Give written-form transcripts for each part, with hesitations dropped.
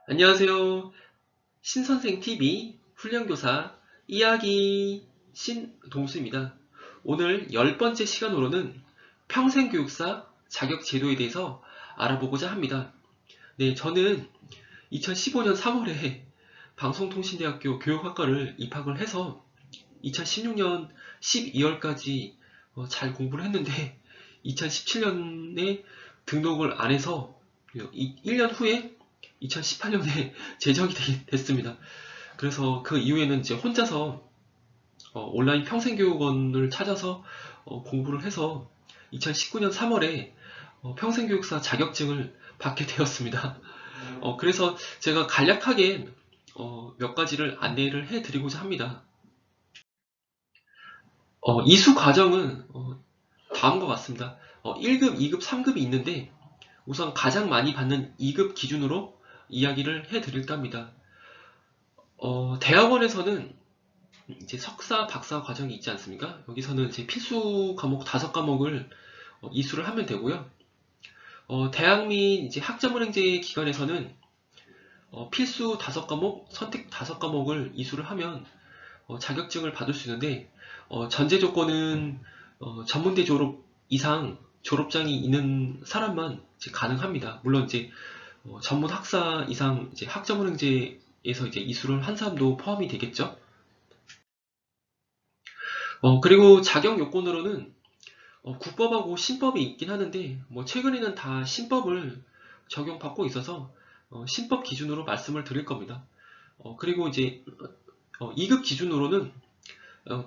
안녕하세요. 신선생TV 훈련교사 이야기 신동수입니다. 오늘 10번째 시간으로는 평생교육사 자격제도에 대해서 알아보고자 합니다. 네, 저는 2015년 3월에 방송통신대학교 교육학과를 입학을 해서 2016년 12월까지 잘 공부를 했는데 2017년에 등록을 안 해서 1년 후에 2018년에 제적이 됐습니다. 그래서 그 이후에는 이제 혼자서 온라인 평생교육원을 찾아서 공부를 해서 2019년 3월에 평생교육사 자격증을 받게 되었습니다. 그래서 제가 간략하게 몇 가지를 안내를 해드리고자 합니다. 이수 과정은 다음과 같습니다. 1급, 2급, 3급이 있는데 우선 가장 많이 받는 2급 기준으로 이야기를 해드릴까 합니다. 대학원에서는 이제 석사, 박사 과정이 있지 않습니까? 여기서는 이제 필수 과목 5과목을 이수를 하면 되고요. 대학 및 이제 학점은행제 기관에서는 필수 5과목, 선택 5과목을 이수를 하면 자격증을 받을 수 있는데 전제 조건은 전문대 졸업 이상 졸업장이 있는 사람만 이제 가능합니다. 물론 이제 전문 학사 이상 이제 학점은행제에서 이제 이수를 한 사람도 포함이 되겠죠. 그리고 자격 요건으로는 국법하고 신법이 있긴 하는데 뭐 최근에는 다 신법을 적용받고 있어서 신법 기준으로 말씀을 드릴 겁니다. 그리고 이제 2급 기준으로는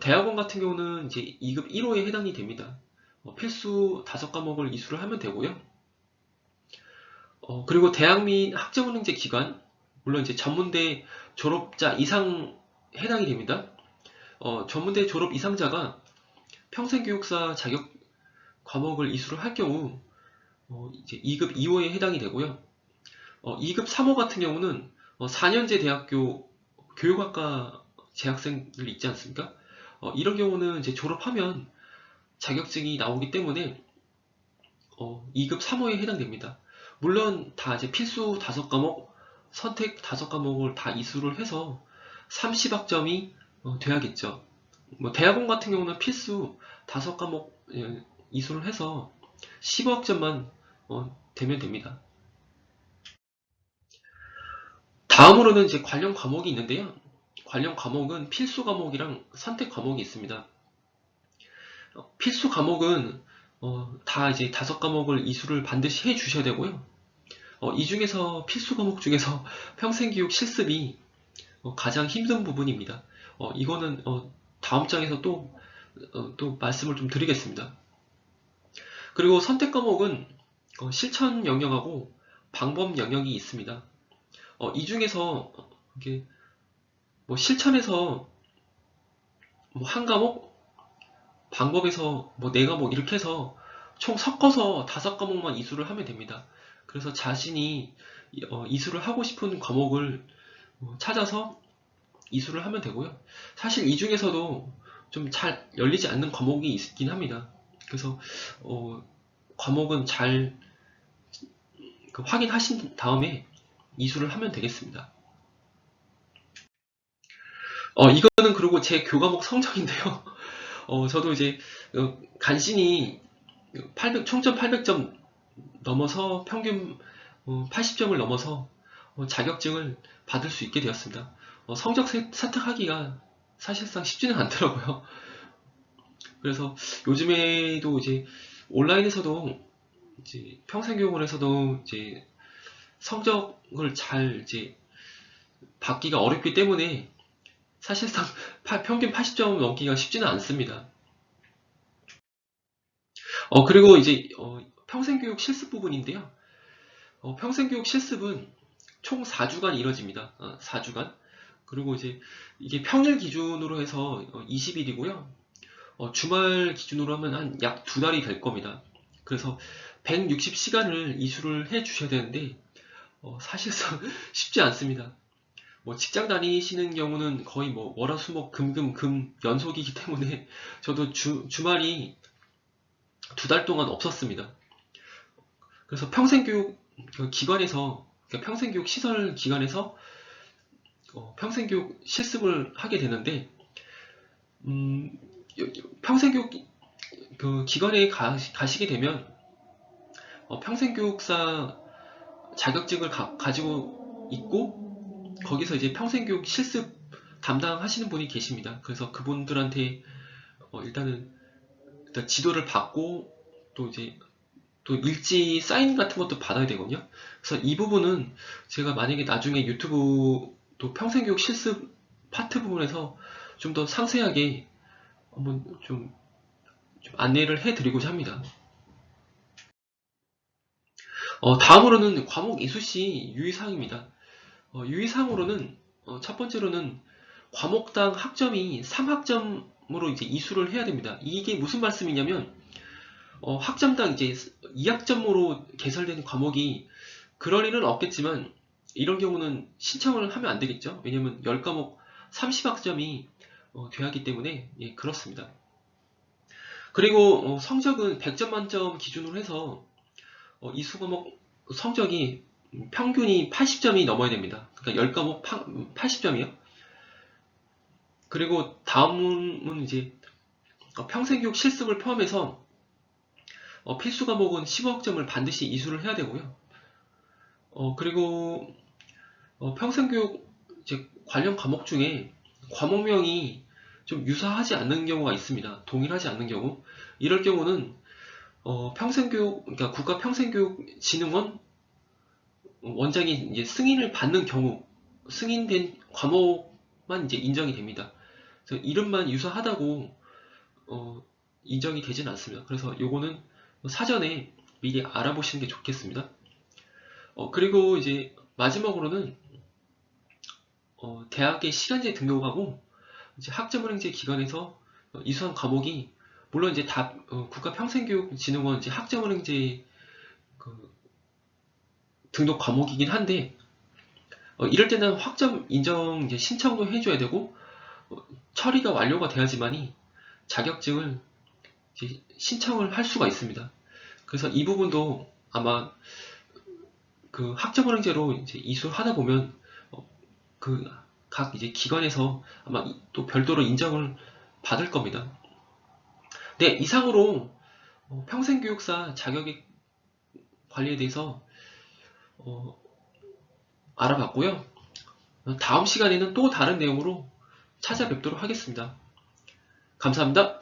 대학원 같은 경우는 이제 2급 1호에 해당이 됩니다. 필수 5과목을 이수를 하면 되고요. 그리고 대학 및 학점은행제 기관, 물론 이제 전문대 졸업자 이상 해당이 됩니다. 전문대 졸업 이상자가 평생교육사 자격 과목을 이수를 할 경우 이제 2급 2호에 해당이 되고요. 2급 3호 같은 경우는 4년제 대학교 교육학과 재학생들 있지 않습니까? 이런 경우는 이제 졸업하면 자격증이 나오기 때문에 2급 3호에 해당됩니다. 물론 다 이제 필수 5과목, 선택 5과목을 다 이수를 해서 30학점이 돼야겠죠. 뭐 대학원 같은 경우는 필수 5과목 이수를 해서 15학점만 되면 됩니다. 다음으로는 이제 관련 과목이 있는데요. 관련 과목은 필수 과목이랑 선택 과목이 있습니다. 필수 과목은 다 이제 5과목을 이수를 반드시 해 주셔야 되고요. 이 중에서 필수 과목 중에서 평생교육 실습이 가장 힘든 부분입니다. 이거는 다음 장에서 또 말씀을 좀 드리겠습니다. 그리고 선택 과목은 실천 영역하고 방법 영역이 있습니다. 이 중에서 이게 뭐 실천에서 뭐 한 과목, 방법에서 뭐 4과목 이렇게 해서 총 섞어서 5과목만 이수를 하면 됩니다. 그래서 자신이 이수를 하고 싶은 과목을 찾아서 이수를 하면 되고요. 사실 이 중에서도 좀 잘 열리지 않는 과목이 있긴 합니다. 그래서 과목은 잘 확인하신 다음에 이수를 하면 되겠습니다. 이거는 그리고 제 교과목 성적인데요. 저도 이제 간신히 총점 800점 넘어서 평균 80점을 넘어서 자격증을 받을 수 있게 되었습니다. 성적 세탁하기가 사실상 쉽지는 않더라고요. 그래서 요즘에도 이제 온라인에서도 이제 평생교육원에서도 이제 성적을 잘 이제 받기가 어렵기 때문에 사실상 평균 80점 넘기가 쉽지는 않습니다. 그리고 이제 평생교육 실습 부분인데요. 평생교육 실습은 총 4주간 이뤄집니다. 4주간. 그리고 이제 이게 평일 기준으로 해서 20일이고요. 주말 기준으로 하면 한 약 2달이 될 겁니다. 그래서 160시간을 이수를 해 주셔야 되는데 사실상 쉽지 않습니다. 뭐 직장 다니시는 경우는 거의 뭐 월화수목 금금금 연속이기 때문에 저도 주말이 2달 동안 없었습니다. 그래서 평생교육 기관에서 그러니까 평생교육 시설 기관에서 평생교육 실습을 하게 되는데, 음, 평생교육 그 기관에 가시게 되면 평생교육사 자격증을 가지고 있고, 거기서 이제 평생교육 실습 담당하시는 분이 계십니다. 그래서 그분들한테 일단은 일단 지도를 받고, 또 이제 또 일지 사인 같은 것도 받아야 되거든요. 그래서 이 부분은 제가 만약에 나중에 유튜브 또 평생교육 실습 파트 부분에서 좀 더 상세하게 한번 좀 안내를 해드리고자 합니다. 다음으로는 과목 이수시 유의사항입니다. 유의사항으로는 첫 번째로는 과목당 학점이 3학점으로 이제 이수를 해야 됩니다. 이게 무슨 말씀이냐면 학점당 이제 2학점으로 개설된 과목이 그럴 일은 없겠지만, 이런 경우는 신청을 하면 안 되겠죠. 왜냐면 10과목 30학점이 돼야 하기 때문에, 예, 그렇습니다. 그리고 성적은 100점 만점 기준으로 해서 이수 과목 성적이 평균이 80점이 넘어야 됩니다. 그러니까 10과목 80점이요. 그리고 다음은 이제 평생교육 실습을 포함해서 필수 과목은 15학점을 반드시 이수를 해야 되고요. 그리고 평생교육 이제 관련 과목 중에 과목명이 좀 유사하지 않는 경우가 있습니다. 동일하지 않는 경우. 이럴 경우는 평생교육, 그러니까 국가평생교육진흥원 원장이 이제 승인을 받는 경우, 승인된 과목만 이제 인정이 됩니다. 그래서 이름만 유사하다고 인정이 되지는 않습니다. 그래서 요거는 사전에 미리 알아보시는 게 좋겠습니다. 그리고 이제 마지막으로는 대학의 시간제 등록하고 이제 학점은행제 기관에서 이수한 과목이, 물론 이제 다 국가평생교육진흥원 이제 학점은행제 그 등록 과목이긴 한데, 이럴 때는 학점 인정 이제 신청도 해줘야 되고 처리가 완료가 돼야지만이 자격증을 이제 신청을 할 수가 있습니다. 그래서 이 부분도 아마 그 학점은행제로 이제 이수를 하다 보면 그 각 이제 기관에서 아마 또 별도로 인정을 받을 겁니다. 네, 이상으로 평생교육사 자격의 관리에 대해서 알아봤고요. 다음 시간에는 또 다른 내용으로 찾아뵙도록 하겠습니다. 감사합니다.